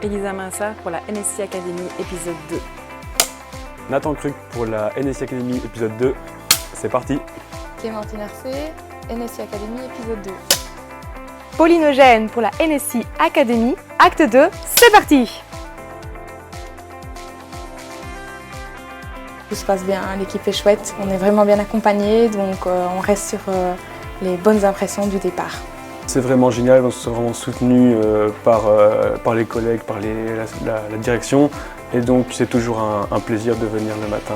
Elisa Minsard pour la NSI Academy épisode 2. Nathan Kruk pour la NSI Academy épisode 2. C'est parti. Clémentine Arcé, NSI Academy épisode 2. Pauline Eugène pour la NSI Academy, acte 2, c'est parti! Tout se passe bien, l'équipe est chouette, on est vraiment bien accompagnés, donc on reste sur les bonnes impressions du départ. C'est vraiment génial, on se sent vraiment soutenu par les collègues, par la direction, et donc c'est toujours un plaisir de venir le matin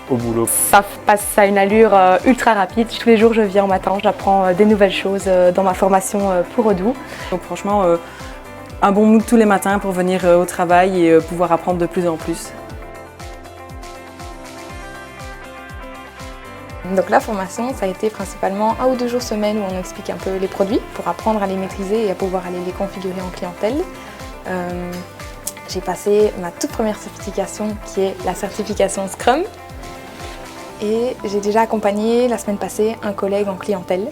au boulot. Ça passe à une allure ultra rapide. Tous les jours je viens au matin, j'apprends des nouvelles choses dans ma formation pour Odoo. Donc franchement, un bon mood tous les matins pour venir au travail et pouvoir apprendre de plus en plus. Donc la formation, ça a été principalement 1 ou 2 jours semaine où on explique un peu les produits pour apprendre à les maîtriser et à pouvoir aller les configurer en clientèle. J'ai passé ma toute première certification qui est la certification Scrum. Et j'ai déjà accompagné la semaine passée un collègue en clientèle.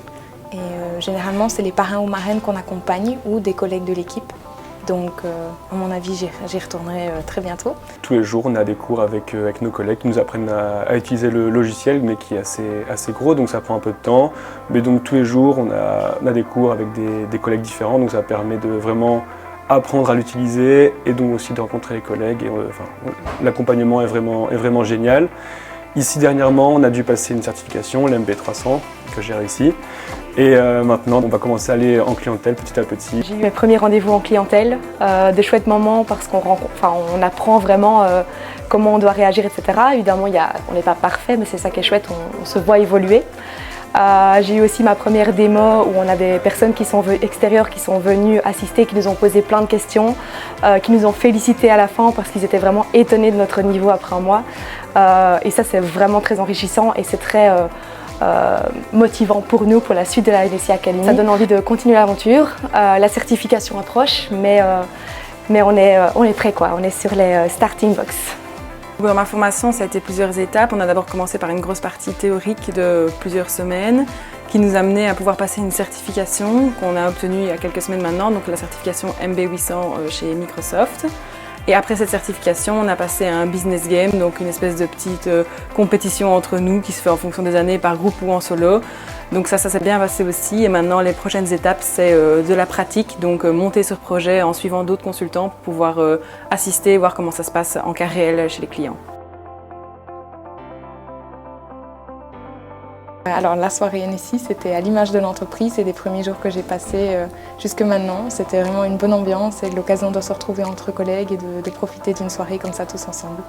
Et généralement, c'est les parrains ou marraines qu'on accompagne ou des collègues de l'équipe. Donc, à mon avis, j'y retournerai très bientôt. Tous les jours, on a des cours avec nos collègues qui nous apprennent à utiliser le logiciel, mais qui est assez gros, donc ça prend un peu de temps. Mais donc, tous les jours, on a des cours avec des collègues différents, donc ça permet de vraiment apprendre à l'utiliser et donc aussi de rencontrer les collègues. L'accompagnement est vraiment génial. Ici, dernièrement, on a dû passer une certification, l'MB300, que j'ai réussi. Et maintenant, on va commencer à aller en clientèle petit à petit. J'ai eu mes premiers rendez-vous en clientèle, des chouettes moments parce on apprend vraiment comment on doit réagir, etc. Évidemment, on n'est pas parfait, mais c'est ça qui est chouette, on se voit évoluer. J'ai eu aussi ma première démo où on a des personnes extérieures qui sont venues assister, qui nous ont posé plein de questions, qui nous ont félicité à la fin parce qu'ils étaient vraiment étonnés de notre niveau après un mois. Et ça, c'est vraiment très enrichissant et c'est très motivant pour nous, pour la suite de la NSI Academy. Ça donne envie de continuer l'aventure. La certification approche, mais on est prêt, quoi. On est sur les starting blocks. Dans ma formation, ça a été plusieurs étapes. On a d'abord commencé par une grosse partie théorique de plusieurs semaines qui nous a amené à pouvoir passer une certification qu'on a obtenue il y a quelques semaines maintenant, donc la certification MB800 chez Microsoft. Et après cette certification, on a passé à un business game, donc une espèce de petite compétition entre nous qui se fait en fonction des années par groupe ou en solo. Donc ça s'est bien passé aussi. Et maintenant, les prochaines étapes, c'est de la pratique, donc monter sur projet en suivant d'autres consultants pour pouvoir assister, voir comment ça se passe en cas réel chez les clients. Alors la soirée NSI, c'était à l'image de l'entreprise et des premiers jours que j'ai passés jusque maintenant. C'était vraiment une bonne ambiance et l'occasion de se retrouver entre collègues et de profiter d'une soirée comme ça tous ensemble.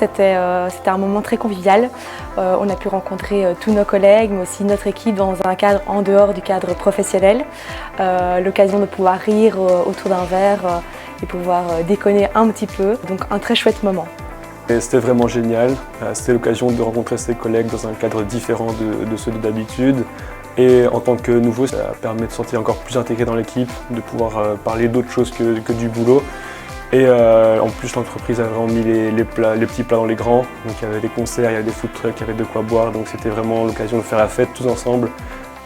C'était un moment très convivial. On a pu rencontrer tous nos collègues, mais aussi notre équipe dans un cadre en dehors du cadre professionnel. L'occasion de pouvoir rire autour d'un verre et pouvoir déconner un petit peu. Donc un très chouette moment. C'était vraiment génial, c'était l'occasion de rencontrer ses collègues dans un cadre différent de ceux d'habitude. Et en tant que nouveau, ça permet de se sentir encore plus intégré dans l'équipe, de pouvoir parler d'autre chose que du boulot. Et en plus, l'entreprise a vraiment mis les petits plats dans les grands. Donc il y avait des concerts, il y avait des food trucks, il y avait de quoi boire. Donc c'était vraiment l'occasion de faire la fête tous ensemble.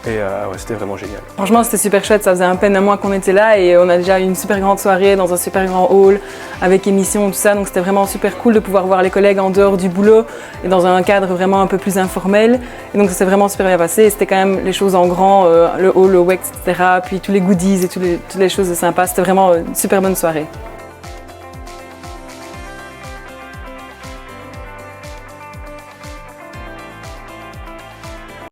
Et ouais, c'était vraiment génial. Franchement, c'était super chouette, ça faisait à peine un mois qu'on était là et on a déjà eu une super grande soirée dans un super grand hall avec émission, tout ça. Donc c'était vraiment super cool de pouvoir voir les collègues en dehors du boulot et dans un cadre vraiment un peu plus informel. Et donc ça s'est vraiment super bien passé. Et c'était quand même les choses en grand, le hall, le WEC, etc. Puis tous les goodies et toutes les choses sympas. C'était vraiment une super bonne soirée.